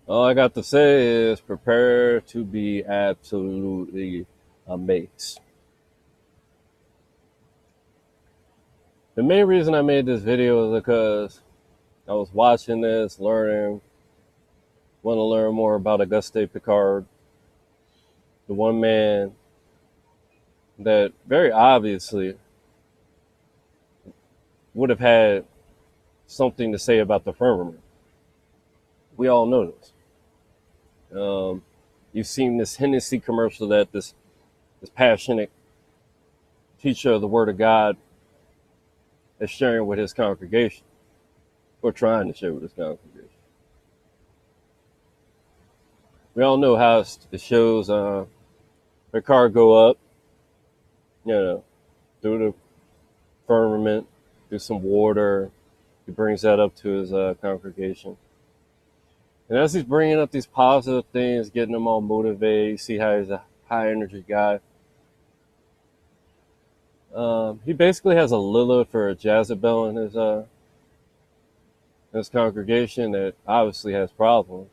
All I got to say is prepare to be absolutely amazed. The main reason I made this video is because I was watching this, learning, want to learn more about Auguste Picard, the one man that very obviously would have had something to say about the firmament. We all know this. You've seen this Hennessy commercial that this passionate teacher of the Word of God is sharing with his congregation, or trying to share with his congregation. We all know how it shows their car go up, you know, through the firmament, through some water. He brings that up to his congregation. And as he's bringing up these positive things, getting them all motivated, you see how he's a high energy guy. He basically has a Lilith or a Jezebel in his congregation that obviously has problems.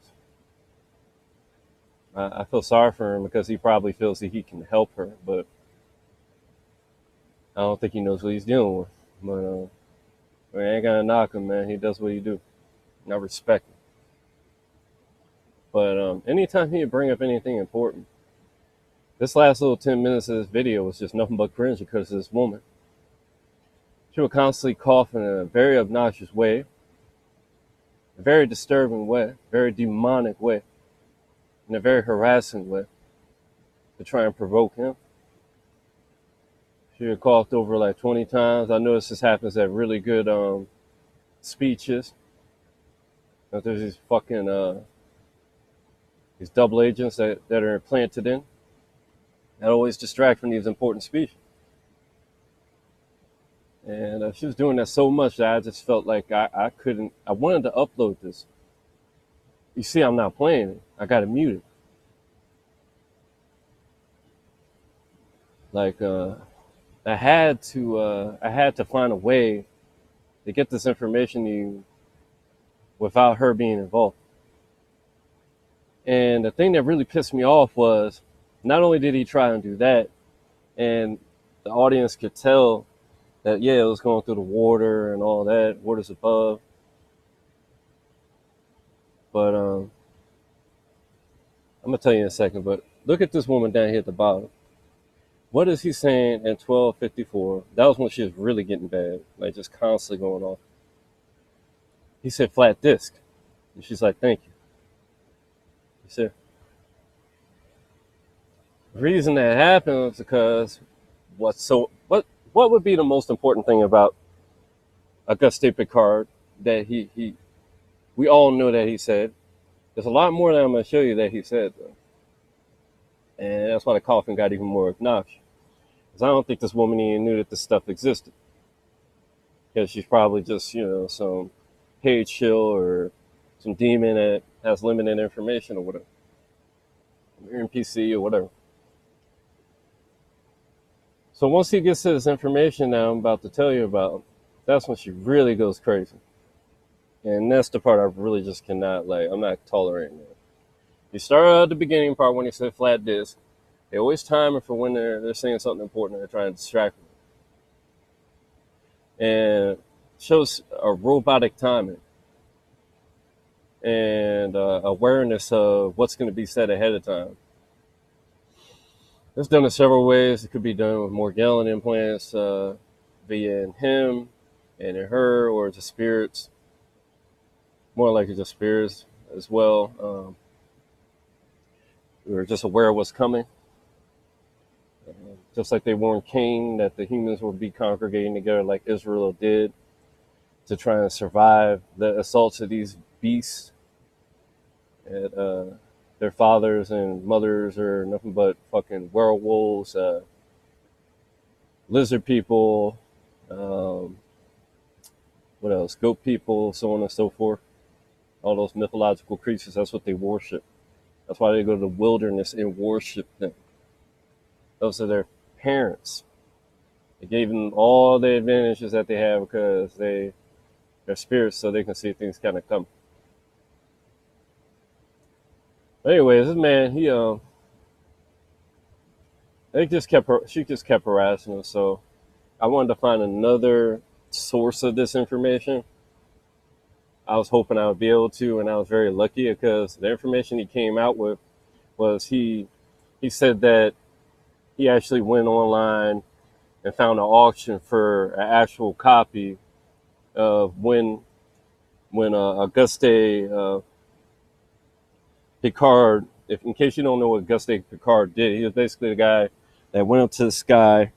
I feel sorry for him because he probably feels that he can help her, but I don't think he knows what he's dealing with. But we ain't gonna knock him, man. He does what he do. And I respect him. But anytime he would bring up anything important, this last little 10 minutes of this video was just nothing but cringe because of this woman. She would constantly cough in a very obnoxious way, a very disturbing way, very demonic way, in a very harassing way to try and provoke him. She had coughed over like 20 times. I notice this happens at really good speeches. That there's these fucking these double agents that are implanted in that always distract from these important speeches. And she was doing that so much that I just felt like I couldn't. I wanted to upload this. You see, I'm not playing it. I got to mute it. Like I had to find a way to get this information to you without her being involved. And the thing that really pissed me off was not only did he try and do that, and the audience could tell that, yeah, it was going through the water and all that, water's above. But I'm going to tell you in a second, but look at this woman down here at the bottom. What is he saying in 1254? That was when she was really getting bad, like just constantly going off. He said flat disc. And she's like, thank you. He said, the reason that happened was because what would be the most important thing about Auguste Picard that we all know that he said? There's a lot more that I'm going to show you that he said, though. And that's why the coughing got even more obnoxious. Because I don't think this woman even knew that this stuff existed. Because she's probably just, some paid shill or some demon that has limited information or whatever. NPC or whatever. So once he gets to this information that I'm about to tell you about, that's when she really goes crazy. And that's the part I really just cannot, I'm not tolerating that. You start out at the beginning part when he said flat disc. They always time it for when they're saying something important and they're trying to distract them. And shows a robotic timing and awareness of what's going to be said ahead of time. It's done in several ways. It could be done with Morgellon implants via in him and in her, or just spirits. More likely just spirits as well. We were just aware of what's coming. Just like they warned Cain that the humans would be congregating together like Israel did to try and survive the assaults of these beasts. And their fathers and mothers are nothing but fucking werewolves, lizard people, what else? Goat people, so on and so forth. All those mythological creatures, that's what they worship. That's why they go to the wilderness and worship them. Those are their parents. They gave them all the advantages that they have because they're spirits, so they can see things kind of come. Anyways, this man, she just kept harassing him. So I wanted to find another source of this information. I was hoping I would be able to, and I was very lucky because the information he came out with was he said that he actually went online and found an auction for an actual copy of when Auguste Picard. If in case you don't know what Auguste Picard did, he was basically the guy that went up to the sky.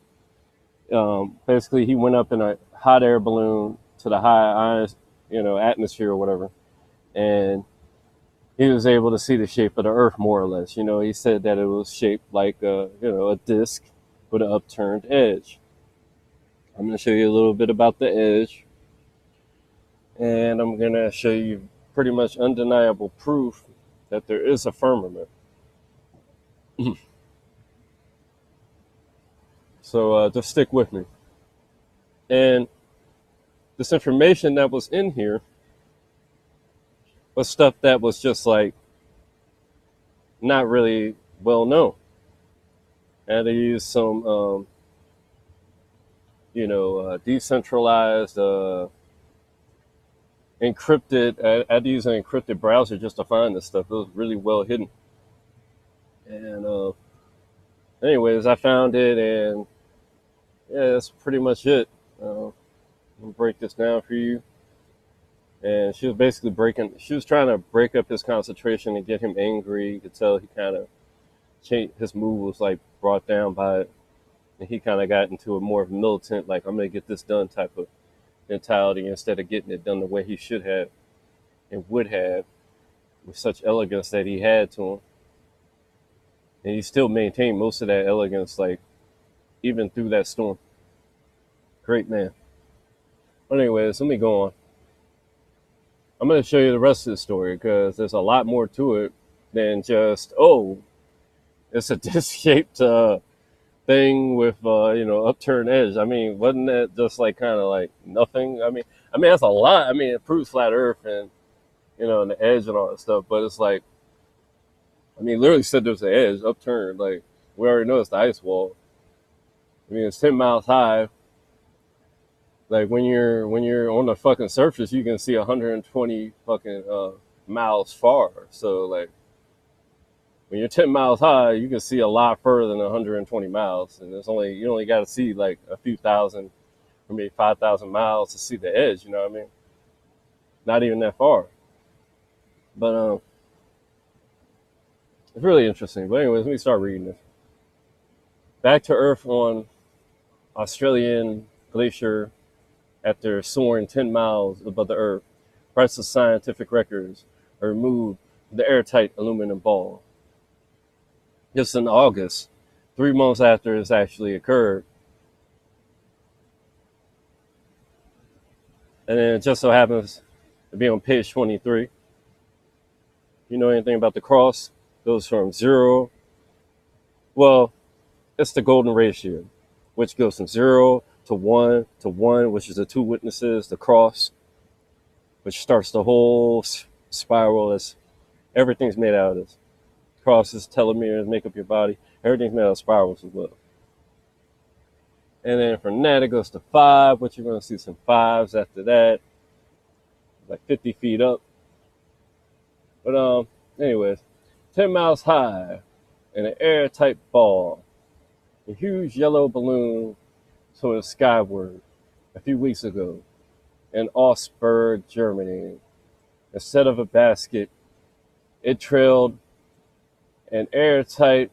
Basically, he went up in a hot air balloon to the high, atmosphere or whatever, and he was able to see the shape of the Earth more or less. He said that it was shaped like a disc with an upturned edge. I'm going to show you a little bit about the edge, and I'm going to show you pretty much undeniable proof that there is a firmament. So just stick with me. And this information that was in here was stuff that was just like not really well known. I had to use some, decentralized, encrypted. I had to use an encrypted browser just to find this stuff. It was really well hidden. And anyways, I found it, and yeah, that's pretty much it. I'll break this down for you. And she was basically she was trying to break up his concentration and get him angry. You could tell he kind of changed, his mood was like brought down by it. And he kind of got into a more militant, like, I'm going to get this done type of mentality instead of getting it done the way he should have and would have with such elegance that he had to him. And he still maintained most of that elegance, like, even through that storm. Great man. But anyways, let me go on. I'm going to show you the rest of the story because there's a lot more to it than just, oh, it's a disc-shaped thing with, upturned edge. I mean, wasn't that just like kind of like nothing? I mean, that's a lot. I mean, it proves flat Earth and, and the edge and all that stuff. But it's like, I mean, literally said there's an edge upturned. Like, we already know it's the ice wall. I mean, it's 10 miles high. Like when you're on the fucking surface, you can see 120 fucking miles far. So like when you're 10 miles high, you can see a lot further than 120 miles, and you only got to see like a few thousand, or maybe 5,000 miles to see the edge. You know what I mean? Not even that far. But it's really interesting. But anyways, let me start reading this. Back to Earth on Australian glacier after soaring 10 miles above the Earth. Priceless scientific records are removed from the airtight aluminum ball. Just in August, 3 months after this actually occurred. And then it just so happens to be on page 23. You know anything about the cross? It goes from zero. Well, it's the golden ratio, which goes from 0 to 1, which is the two witnesses, the cross, which starts the whole spiral. As everything's made out of this. Crosses, telomeres, make up your body. Everything's made out of spirals as well. And then from that, it goes to 5, which you're going to see some 5s after that, like 50 feet up. But anyways, 10 miles high in an airtight ball, a huge yellow balloon soared skyward a few weeks ago in Augsburg, Germany. Instead of a basket, it trailed an airtight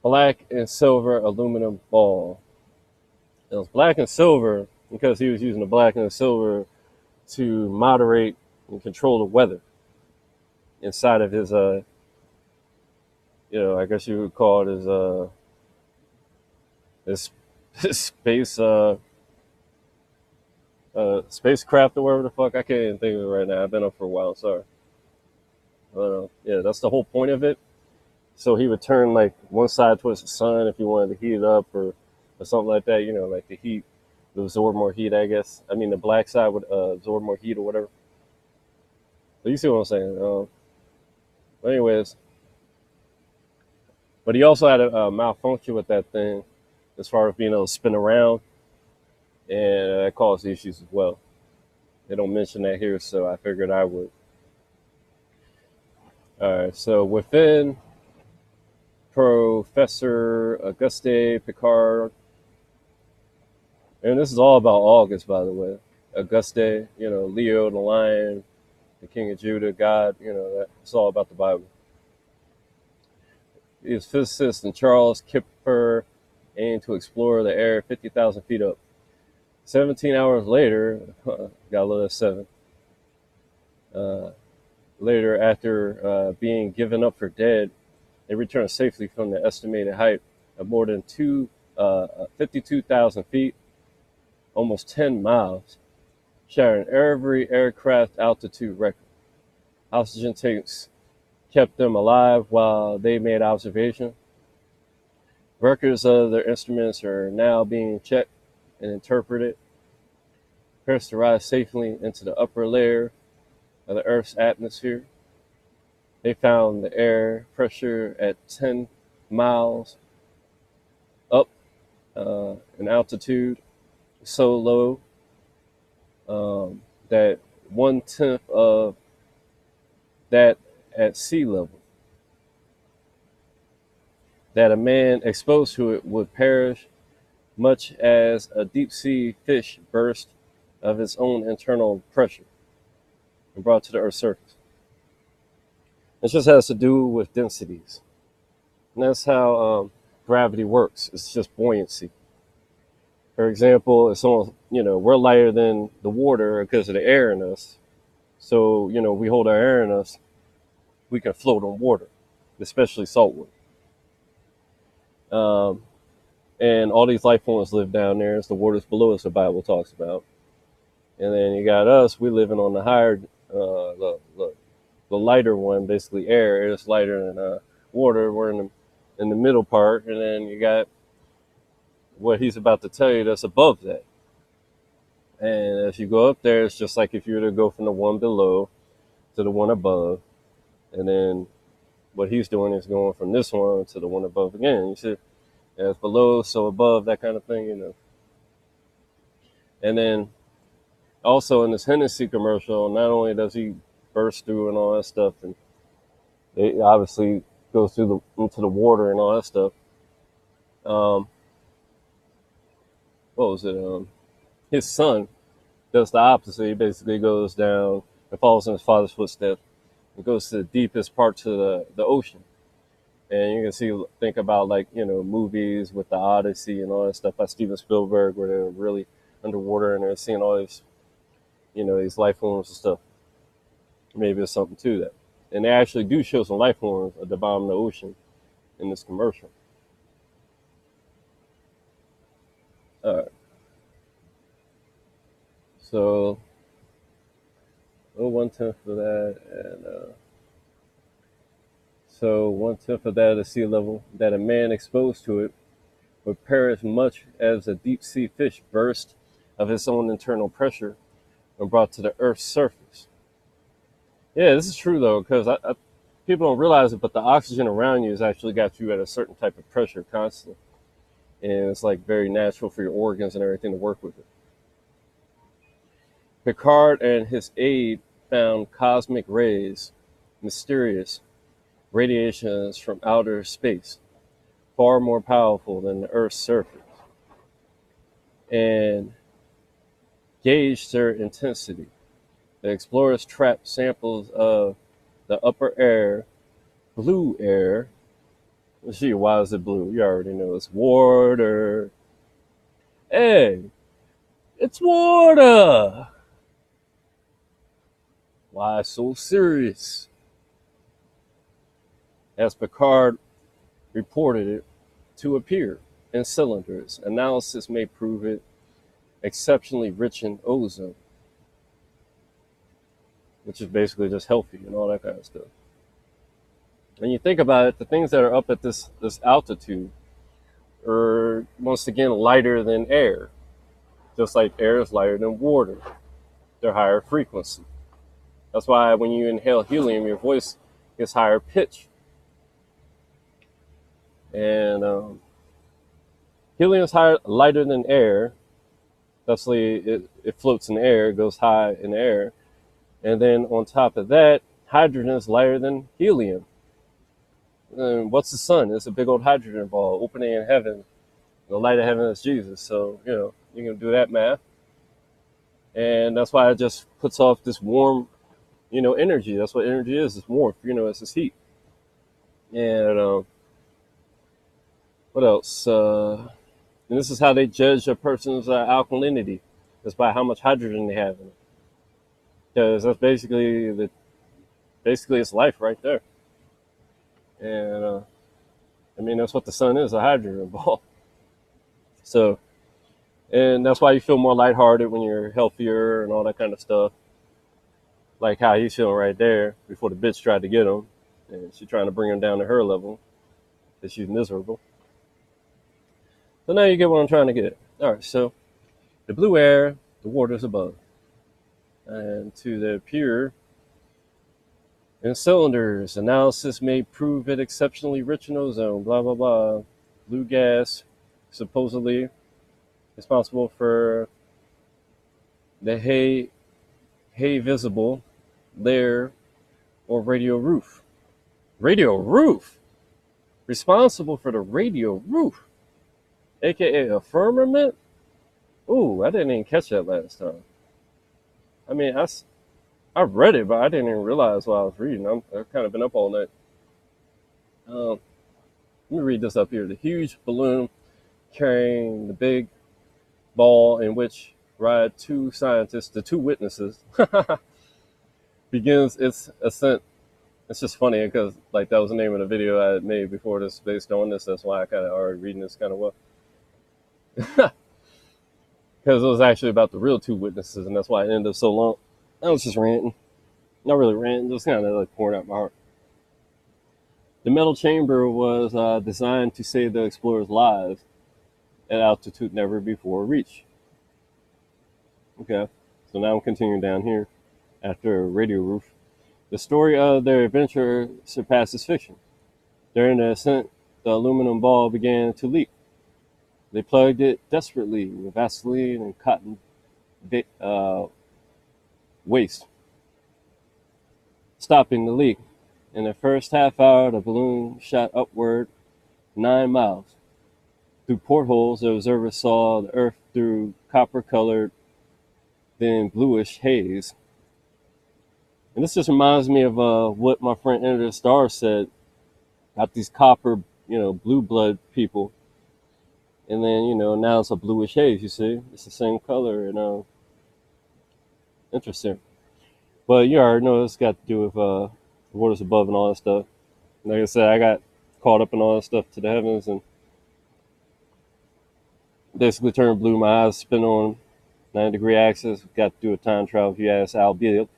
black and silver aluminum ball. It was black and silver because he was using the black and the silver to moderate and control the weather inside of his, I guess you would call it his space, spacecraft or whatever the fuck. I can't even think of it right now. I've been up for a while. Sorry. Yeah, that's the whole point of it. So he would turn like one side towards the sun if he wanted to heat it up or something like that. Like the heat would absorb more heat, I guess. I mean, the black side would absorb more heat or whatever. So you see what I'm saying? But anyways, but he also had a malfunction with that thing as far as being able to spin around, and that caused issues as well. They don't mention that here, so I figured I would. All right, so within Professor Auguste Picard, and this is all about August, by the way. Auguste, Leo the lion, the king of Judah, God, it's all about the Bible. He was physicist, and Charles Kipper aimed to explore the air 50,000 feet up. 17 hours later, got a little 7. Later, after being given up for dead, they returned safely from the estimated height of more than 52,000 feet, almost 10 miles, shattering every aircraft altitude record. Oxygen tanks kept them alive while they made observation. Records of their instruments are now being checked and interpreted. Prepares to rise safely into the upper layer of the Earth's atmosphere. They found the air pressure at 10 miles up in altitude, so low that 1/10 of that at sea level, that a man exposed to it would perish, much as a deep sea fish burst of its own internal pressure and brought to the Earth's surface. It just has to do with densities. And that's how gravity works. It's just buoyancy. For example, if someone, we're lighter than the water because of the air in us. So, we hold our air in us, we can float on water, especially salt water. And all these life forms live down there. It's the waters below us the Bible talks about. And then you got us, we living on the higher, the lighter one, basically air. It's lighter than water. We're in the middle part, and then you got what he's about to tell you that's above that. And if you go up there, it's just like if you were to go from the one below to the one above, and then what he's doing is going from this one to the one above again. You see, as below, so above, that kind of thing, And then also in this Hennessy commercial, not only does he burst through and all that stuff, and it obviously goes through into the water and all that stuff. What was it? His son does the opposite. He basically goes down and follows in his father's footsteps and goes to the deepest parts of the ocean. And you can think about movies with the Odyssey and all that stuff by Steven Spielberg, where they're really underwater and they're seeing all these, these life forms and stuff. Maybe there's something to that. And they actually do show some life forms at the bottom of the ocean in this commercial. All right. So, 1/10 of that, and so 1/10 of that at sea level, that a man exposed to it would perish much as a deep sea fish burst of its own internal pressure when brought to the Earth's surface. Yeah, this is true though, because people don't realize it, but the oxygen around you has actually got you at a certain type of pressure constantly, and it's very natural for your organs and everything to work with it. Picard and his aide found cosmic rays, mysterious radiations from outer space, far more powerful than the Earth's surface, and gauged their intensity. The explorers trapped samples of the upper air, blue air. Let's see, why is it blue? You already know it's water. Hey, it's water! Why so serious? As Picard reported it to appear in cylinders, analysis may prove it exceptionally rich in ozone, which is basically just healthy and all that kind of stuff. And you think about it, the things that are up at this altitude are, once again, lighter than air. Just like air is lighter than water. They're higher frequency. That's why when you inhale helium, your voice gets higher pitch. And helium is higher, lighter than air. Thusly, it floats in the air, it goes high in the air. And then on top of that, hydrogen is lighter than helium. And what's the sun? It's a big old hydrogen ball opening in heaven. The light of heaven is Jesus. So, you can do that math. And that's why it just puts off this warm, energy. That's what energy is. It's warmth, it's this heat. And what else? And this is how they judge a person's alkalinity. It's by how much hydrogen they have in it. Because that's basically it's life right there. And that's what the sun is, a hydrogen ball. So, and that's why you feel more lighthearted when you're healthier and all that kind of stuff. Like how he's feeling right there before the bitch tried to get him. And she's trying to bring him down to her level because she's miserable. So now you get what I'm trying to get. All right, so the blue air, the waters above. And to the pure in cylinders, analysis may prove it exceptionally rich in ozone, blah, blah, blah. Blue gas, supposedly responsible for the hay visible layer or radio roof. Radio roof? Responsible for the radio roof, aka a firmament? Ooh, I didn't even catch that last time. I mean, I read it, but I didn't even realize what I was reading. I've kind of been up all night. Let me read this up here. The huge balloon carrying the big ball in which ride two scientists, the two witnesses, begins its ascent. It's just funny because that was the name of the video I had made before this based on this. That's why I kind of already reading this kind of well. Because it was actually about the real two witnesses, and that's why it ended up so long. I was just ranting. Not really ranting, just kind of pouring out my heart. The metal chamber was designed to save the explorers' lives at altitude never before reached. Okay, so now I'm continuing down here after Radio Roof. The story of their adventure surpasses fiction. During the ascent, the aluminum ball began to leak. They plugged it desperately with Vaseline and cotton waste, stopping the leak. In the first half hour, the balloon shot upward 9 miles. Through portholes, the observers saw the Earth through copper-colored, then bluish haze. And this just reminds me of what my friend Enter the Star said about these copper, blue blood people. And then, now it's a bluish haze, you see? It's the same color, and interesting. But you already know it's got to do with the waters above and all that stuff. Like I said, I got caught up in all that stuff to the heavens and basically turned blue. My eyes spin on 90-degree axis. Got to do a time travel if you ask Al Bill.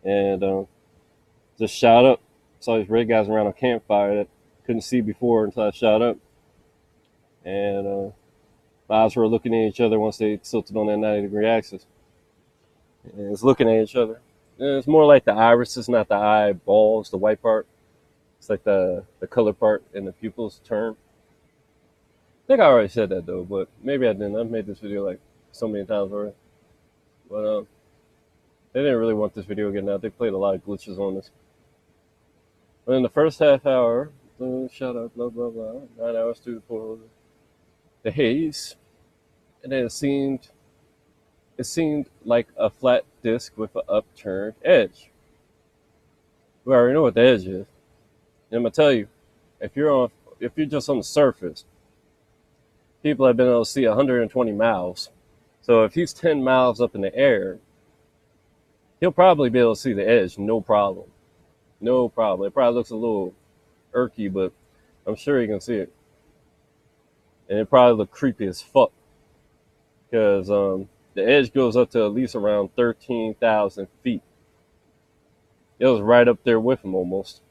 And just shot up. Saw these red guys around a campfire that couldn't see before until I shot up. And my eyes were looking at each other once they tilted on that 90-degree axis. And it's looking at each other. And it's more like the irises, not the eyeballs, the white part. It's like the color part in the pupils term. I think I already said that though, but maybe I didn't. I've made this video so many times already. But they didn't really want this video getting out. They played a lot of glitches on this. But in the first half hour, shut up, blah, blah, blah, 9 hours through the haze, and then it seemed like a flat disc with an upturned edge. We already know what the edge is. And I'm gonna tell you, if you're just on the surface, people have been able to see 120 miles. So if he's 10 miles up in the air, he'll probably be able to see the edge, no problem. No problem. It probably looks a little irky, but I'm sure he can see it. And it probably look creepy as fuck. Because the edge goes up to at least around 13,000 feet. It was right up there with him almost.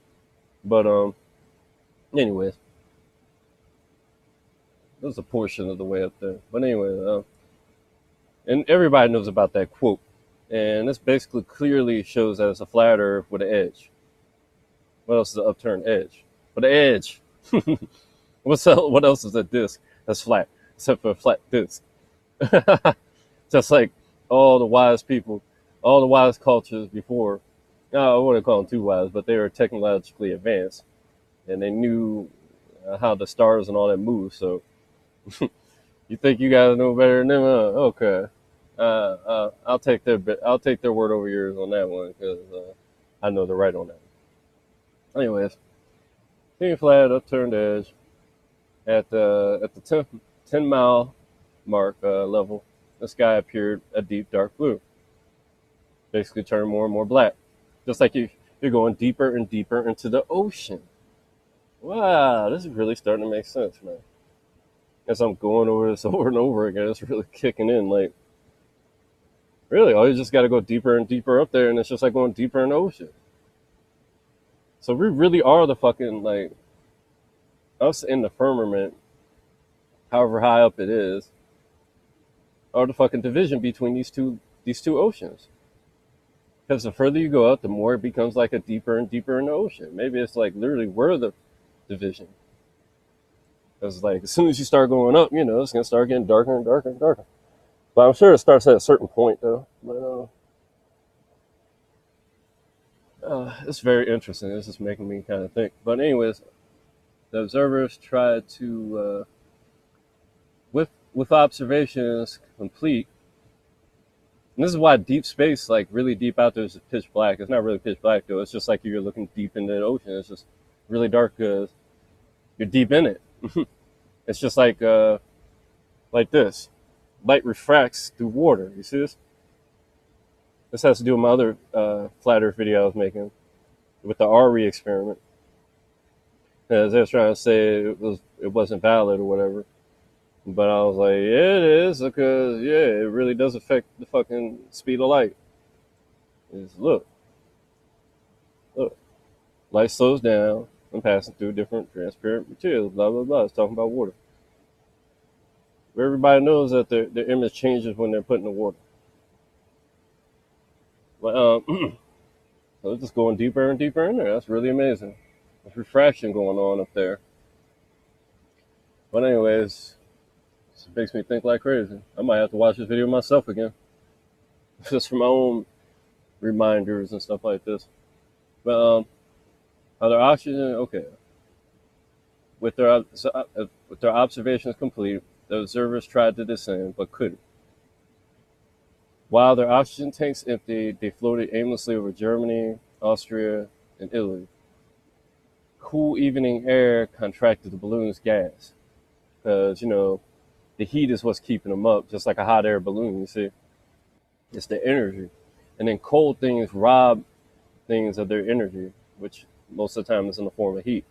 But anyways. It was a portion of the way up there. But anyway, and everybody knows about that quote. And this basically clearly shows that it's a flat earth with an edge. What else is an upturned edge? But the edge. What else is a disc that's flat, except for a flat disc? Just like all the wise people, all the wise cultures before. No, I wouldn't call them too wise, but they were technologically advanced and they knew how the stars and all that move. So you think you guys know better than them? Okay. I'll take their I'll take their word over yours on that one because I know they're right on that. Anyways, being flat, upturned edge at the 10 mile mark level, the sky appeared a deep dark blue, basically turned more and more black, just like you're going deeper and deeper into the ocean. Wow, this is really starting to make sense, man. As I'm going over this over and over again, it's really kicking in. Like, really, all you just got to go deeper and deeper up there, and it's just like going deeper in the ocean. So we really are the fucking like us in the firmament, however high up it is, are the fucking division between these two oceans. Because the further you go out, the more it becomes like a deeper and deeper in the ocean. Maybe it's like literally we're the division. Because like as soon as you start going up, it's gonna start getting darker and darker and darker. But I'm sure it starts at a certain point though. But it's very interesting. This is making me kind of think. But anyways, the observers tried to, with observations complete. And this is why deep space, like really deep out there, is pitch black. It's not really pitch black though. It's just like you're looking deep into the ocean. It's just really dark because you're deep in it. It's just like this. Light refracts through water. You see this? This has to do with my other flat Earth video I was making with the RE experiment. As they was trying to say it wasn't valid or whatever. But I was like, yeah, it is, because, yeah, it really does affect the fucking speed of light. Look, light slows down when passing through different transparent materials, blah, blah, blah. It's talking about water. Everybody knows that their image changes when they're put in the water. But, so it's just going deeper and deeper in there. That's really amazing. There's refraction going on up there. But anyways, it makes me think like crazy. I might have to watch this video myself again, just for my own reminders and stuff like this. But other oxygen, okay. With their observations complete, the observers tried to descend but couldn't. While their oxygen tanks emptied, they floated aimlessly over Germany, Austria, and Italy. Cool evening air contracted the balloon's gas, because the heat is what's keeping them up, just like a hot air balloon. You see, it's the energy, and then cold things rob things of their energy, which most of the time is in the form of heat.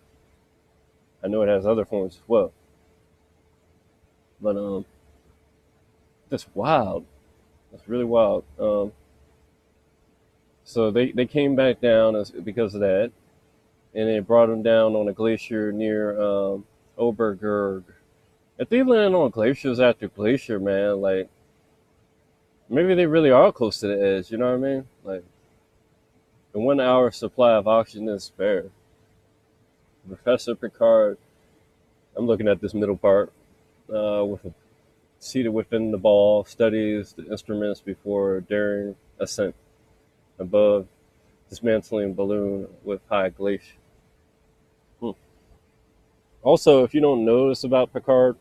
I know it has other forms as well, but that's wild. That's really wild. So they came back down because of that, and they brought them down on a glacier near Obergurg. If they land on glaciers after glacier, man, like maybe they really are close to the edge. You know what I mean? Like the 1 hour supply of oxygen is spare. Professor Picard, I'm looking at this middle part, seated within the ball, studies the instruments before daring ascent above dismantling balloon with high glacier. Also, if you don't know this about Picard,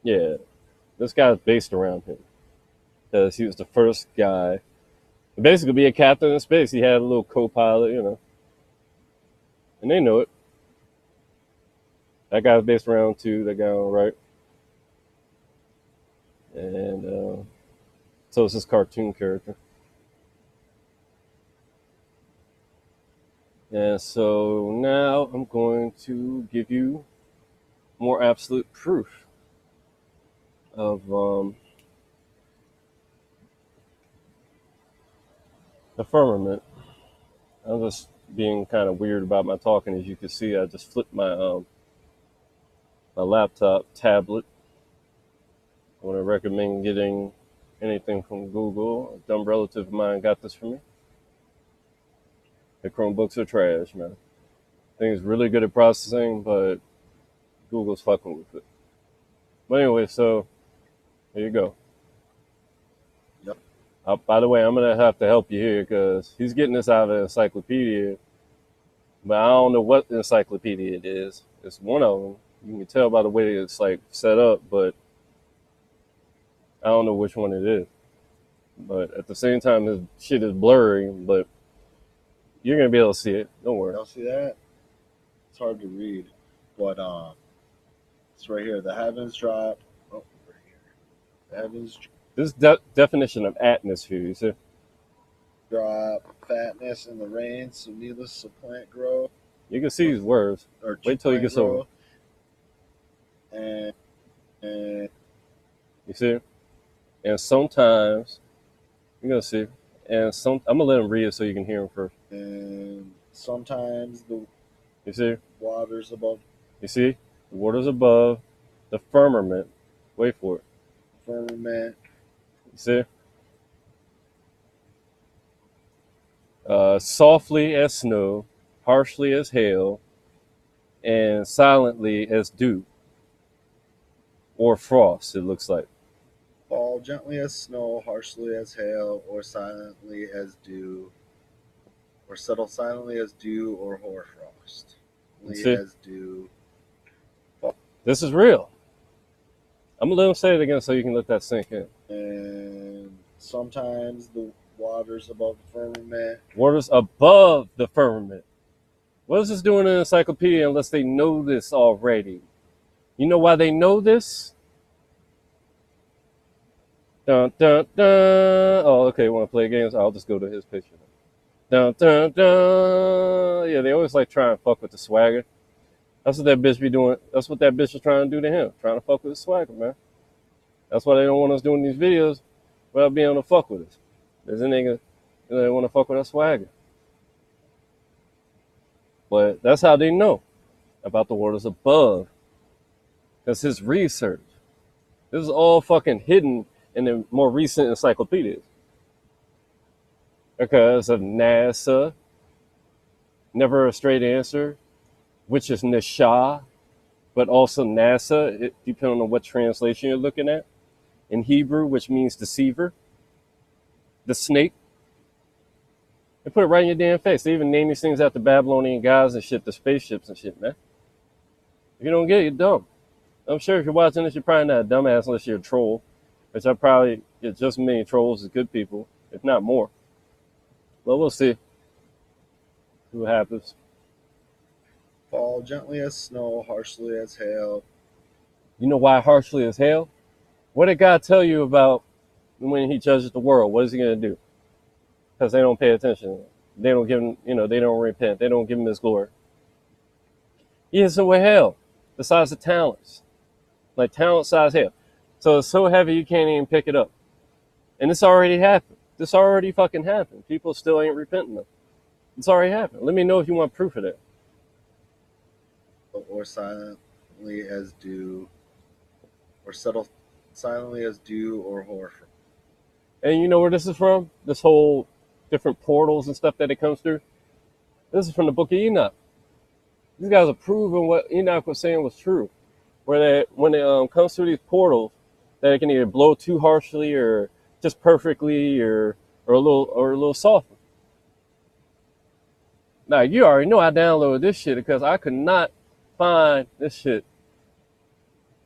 yeah, this guy's based around him because he was the first guy to basically be a captain in space. He had a little co-pilot, and they know it. That guy's based around too. That guy on the right, and so it's this cartoon character. And so now I'm going to give you more absolute proof of the firmament. I'm just being kind of weird about my talking. As you can see, I just flipped my my laptop tablet. I want to recommend getting anything from Google. A dumb relative of mine got this for me. The Chromebooks are trash, man. I think it's really good at processing, but Google's fucking with it. But anyway, so here you go. Yep. By the way, I'm gonna have to help you here because he's getting this out of the encyclopedia, but I don't know what encyclopedia it is. It's one of them. You can tell by the way it's like set up, but I don't know which one it is. But at the same time, this shit is blurry. But you're gonna be able to see it. Don't worry. Y'all see that? It's hard to read, but it's right here. The heavens drop. Oh, right here. The heavens This definition of atmosphere. You see? drop fatness in the rain, so needless to plant grow You can see these words. or to Wait till you plant get over. grow, and and You see? And sometimes you're gonna see. And some I'm gonna let him read it so you can hear him first. and sometimes the You see? waters above You see? The waters above the firmament. Wait for it. firmament You see? Softly as snow, harshly as hail, and silently as dew or frost, it looks like. fall gently as snow, harshly as hail, or silently as dew, or settle silently as dew or hoarfrost. You Silently see? as dew. This is real. I'm gonna let him say it again so you can let that sink in. And sometimes the waters above the firmament. Waters above the firmament. What is this doing in an encyclopedia unless they know this already? You know why they know this? Dun, dun, dun. Oh, okay. Want to play games? I'll just go to his picture. Dun, dun, dun. Yeah, they always like try and fuck with the swagger. That's what that bitch be doing. That's what that bitch is trying to do to him. Trying to fuck with the swagger, man. That's why they don't want us doing these videos without being able to fuck with us. There's a nigga they want to fuck with our swagger. But that's how they know about the waters above. That's his research. This is all fucking hidden in the more recent encyclopedias. Because of NASA, never a straight answer, which is Nisha, but also NASA, depending on what translation you're looking at. In Hebrew, which means deceiver, the snake. They put it right in your damn face. They even name these things after Babylonian gods and shit, the spaceships and shit, man. If you don't get it, you're dumb. I'm sure if you're watching this, you're probably not a dumbass unless you're a troll, which I probably get just as many trolls as good people, if not more. But we'll see what happens. Fall gently as snow, harshly as hail. You know why harshly as hell? What did God tell you about when he judges the world? What is he going to do? Because they don't pay attention. They don't give him, they don't repent. They don't give him his glory. He hits them with hell, the size of talents. Like talent size hell. So it's so heavy you can't even pick it up. And this already happened. This already fucking happened. People still ain't repenting them. It's already happened. Let me know if you want proof of that. Or silently as dew, or settle silently as dew or hoarfrost. And you know where this is from? This whole different portals and stuff that it comes through. This is from the book of Enoch. These guys are proving what Enoch was saying was true. Where that when it comes through these portals, that it can either blow too harshly or just perfectly or a little softer. Now you already know I downloaded this shit because I could not find this shit.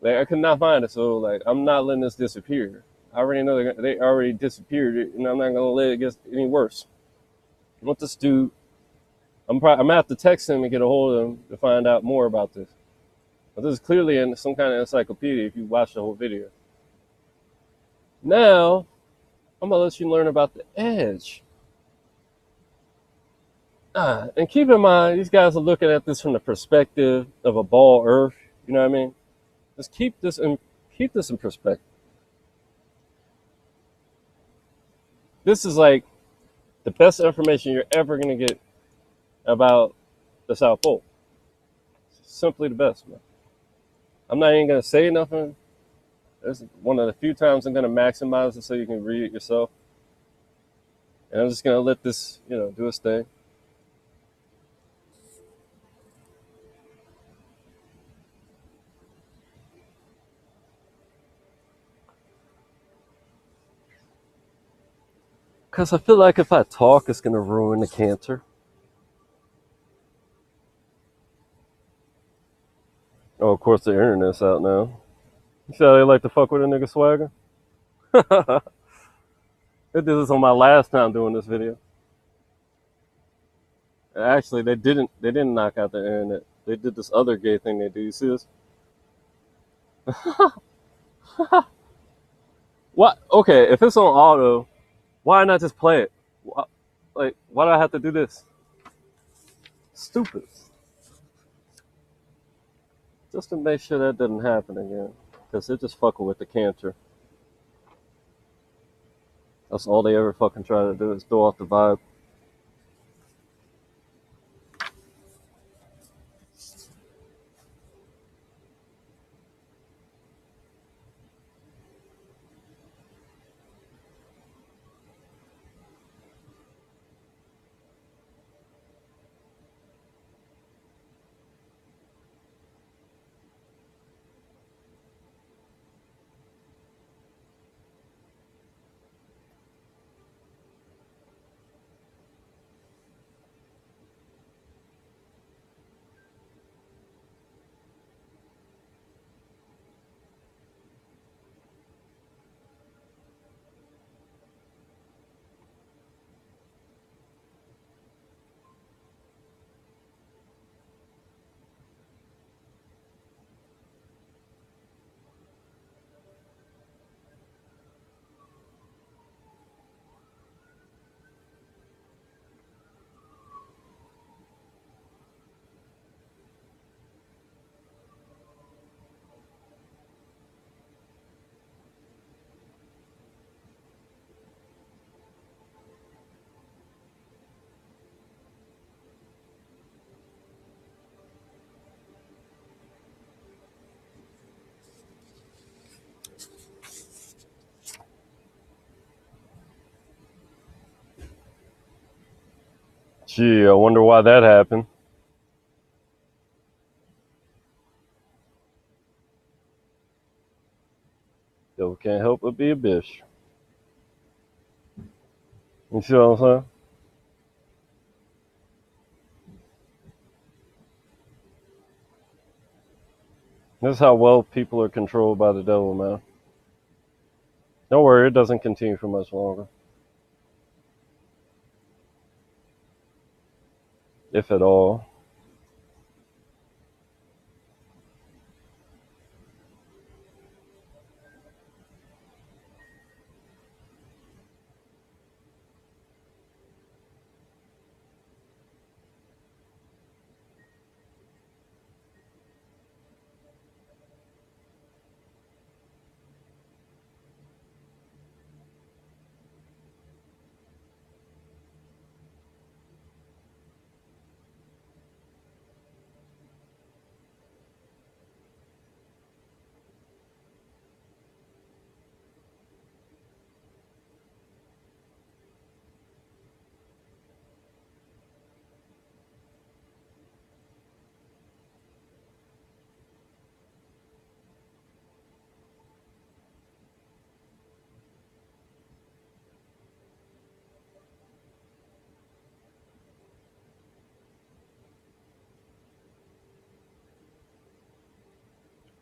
Like I could not find it, so like I'm not letting this disappear. I already know they already disappeared, and I'm not gonna let it get any worse. I want this dude. I'm gonna have to text him and get a hold of him to find out more about this. But this is clearly in some kind of encyclopedia if you watch the whole video. Now, I'm gonna let you learn about the edge. And keep in mind, these guys are looking at this from the perspective of a ball Earth. You know what I mean? Just keep this in perspective. This is like the best information you're ever gonna get about the South Pole. Simply the best, man. I'm not even gonna say nothing. This is one of the few times I'm gonna maximize it so you can read it yourself. And I'm just gonna let this, do its thing. Because I feel like if I talk, it's going to ruin the canter. Oh, of course, the internet's out now. You see how they like to fuck with a nigga swagger? They did this on my last time doing this video. Actually, they didn't knock out the internet. They did this other gay thing they do. You see this? What? Okay, if it's on auto, why not just play it? Like, why do I have to do this? Stupid. Just to make sure that doesn't happen again. Because they're just fucking with the canter. That's all they ever fucking try to do is throw off the vibe. Gee, I wonder why that happened. Devil can't help but be a bitch. You see what I'm saying? This is how well people are controlled by the devil, man. Don't worry, it doesn't continue for much longer. If at all.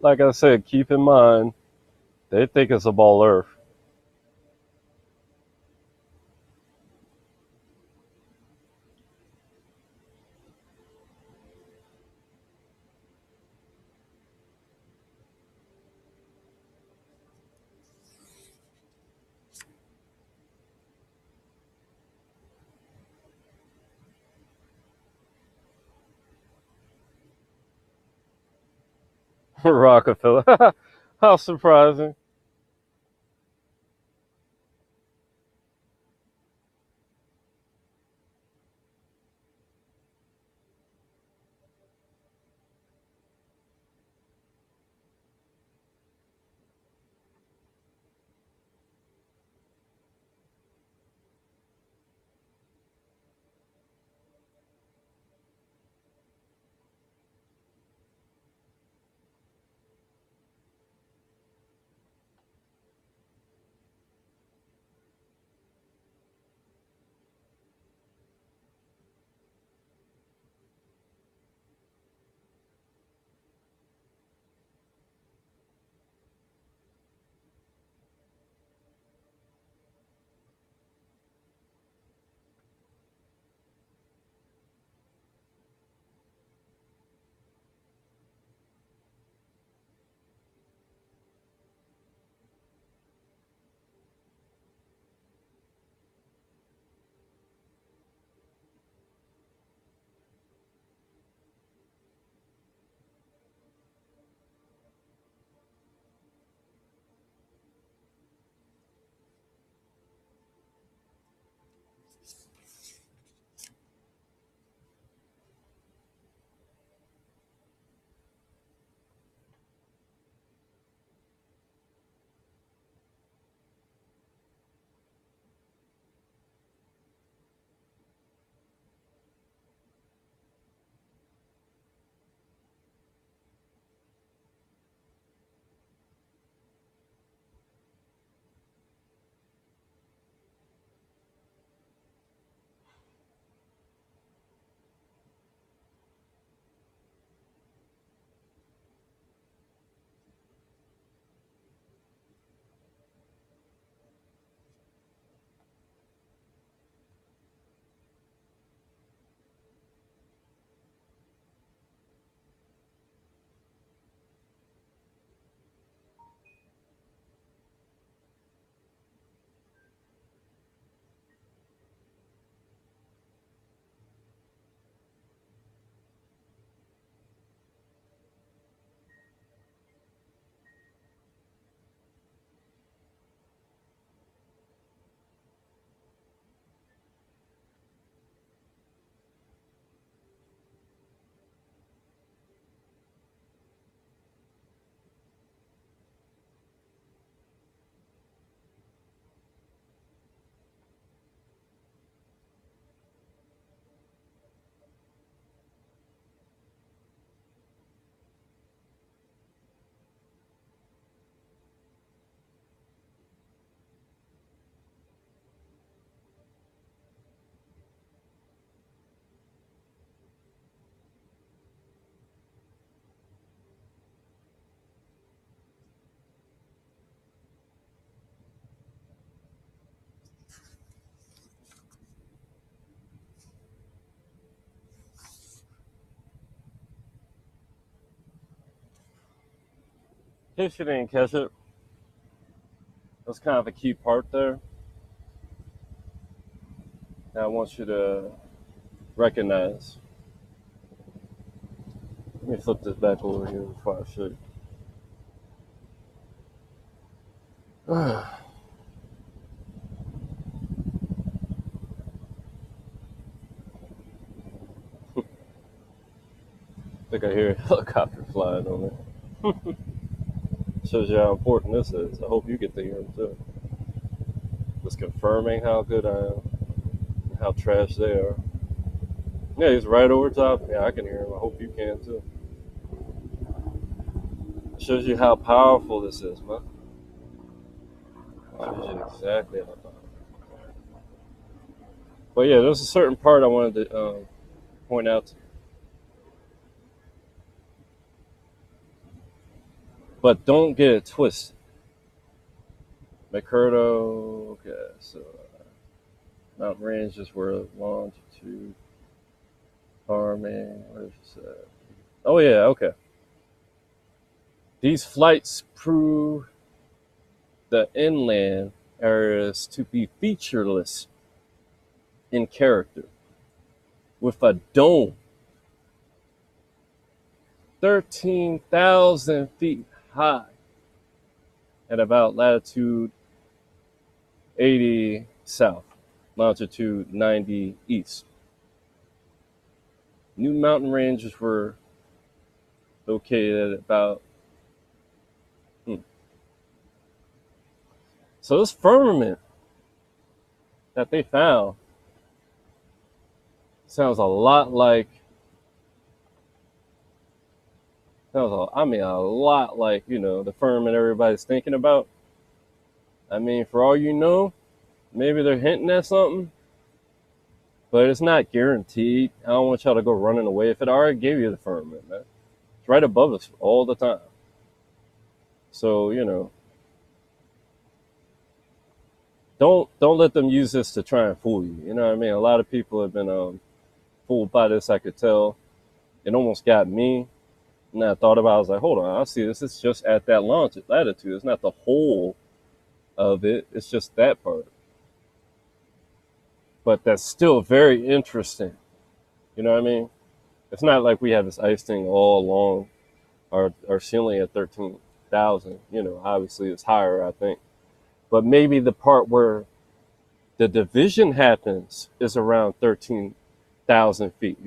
Like I said, keep in mind, they think it's a ball earth. Rockefeller. How surprising. case you didn't catch it, that's kind of a key part there that I want you to recognize. Let me flip this back over here before I show you. I think I hear a helicopter flying on it. Shows you how important this is. I hope you get to hear them too. Just confirming how good I am and how trash they are. Yeah, he's right over top. Yeah, I can hear him. I hope you can too. Shows you how powerful this is, man. Shows you exactly how powerful. But yeah, there's a certain part I wanted to point out. But don't get it twisted. McCurdo, okay, so mountain ranges were longitude, farming, where's this at? Oh yeah, okay. These flights prove the inland areas to be featureless in character, with a dome 13,000 feet high at about latitude 80 south, longitude 90 east. New mountain ranges were located at about. So this firmament that they found sounds a lot like. A lot like, the firmament everybody's thinking about. I mean, for all you know, maybe they're hinting at something, but it's not guaranteed. I don't want y'all to go running away if it already gave you the firmament, man. It's right above us all the time. So, don't let them use this to try and fool you. You know what I mean? A lot of people have been fooled by this, I could tell. It almost got me. And I thought about it, I was like, hold on, I see this. It's just at that latitude. It's not the whole of it. It's just that part. But that's still very interesting. You know what I mean? It's not like we have this ice thing all along our ceiling at 13,000. Obviously it's higher, I think. But maybe the part where the division happens is around 13,000 feet,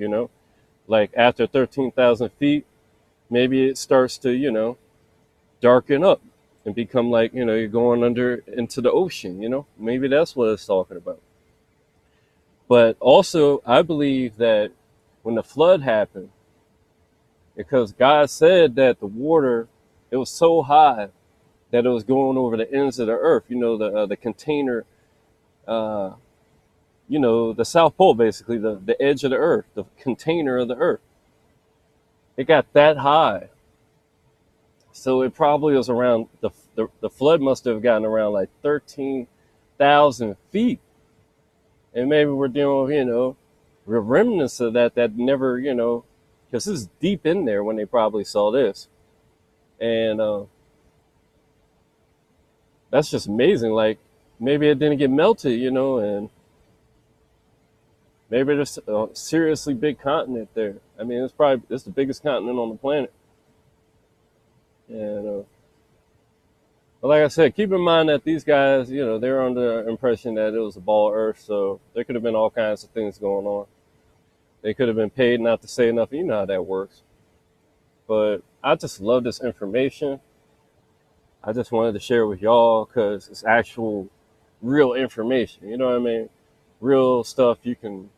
Like after 13,000 feet, maybe it starts to, darken up and become like, you're going under into the ocean, Maybe that's what it's talking about. But also, I believe that when the flood happened, because God said that the water, it was so high that it was going over the ends of the earth, the container, the South Pole, basically, the edge of the earth, the container of the earth. It got that high. So it probably was around, the flood must have gotten around like 13,000 feet. And maybe we're dealing with, remnants of that never, because this is deep in there when they probably saw this. And that's just amazing. Like, maybe it didn't get melted, and maybe there's a seriously big continent there. I mean, it's the biggest continent on the planet. And but like I said, keep in mind that these guys, they're under the impression that it was a ball of earth, so there could have been all kinds of things going on. They could have been paid not to say nothing. You know how that works. But I just love this information. I just wanted to share with y'all because it's actual, real information. You know what I mean? Real stuff you can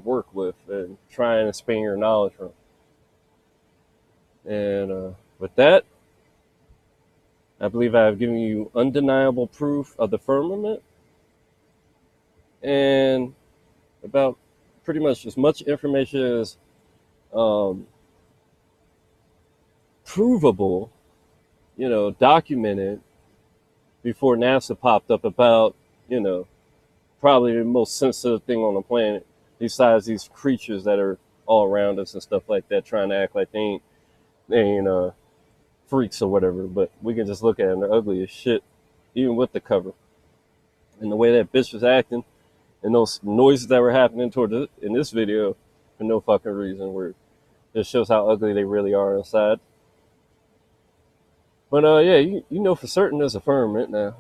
work with and try and expand your knowledge from. And with that, I believe I have given you undeniable proof of the firmament and about pretty much as much information as provable, documented before NASA popped up about, probably the most sensitive thing on the planet, besides these creatures that are all around us and stuff like that, trying to act like they ain't freaks or whatever, but we can just look at it and they're ugly as shit, even with the cover. And the way that bitch was acting and those noises that were happening in this video for no fucking reason, where it shows how ugly they really are inside. But yeah, you know for certain there's a firmament now.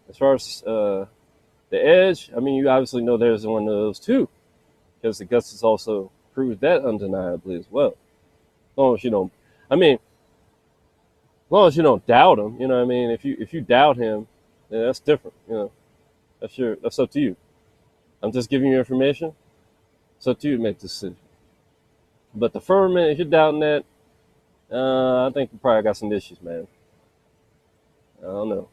As far as the edge, I mean, you obviously know there's one of those too, because the guts has also proved that undeniably as well. As long as you don't, I mean, as long as you don't doubt him, you know what I mean. If you doubt him, then that's different. You know, that's up to you. I'm just giving you information. It's up to you to make the decision. But the firmament, if you're doubting that, I think you probably got some issues, man. I don't know.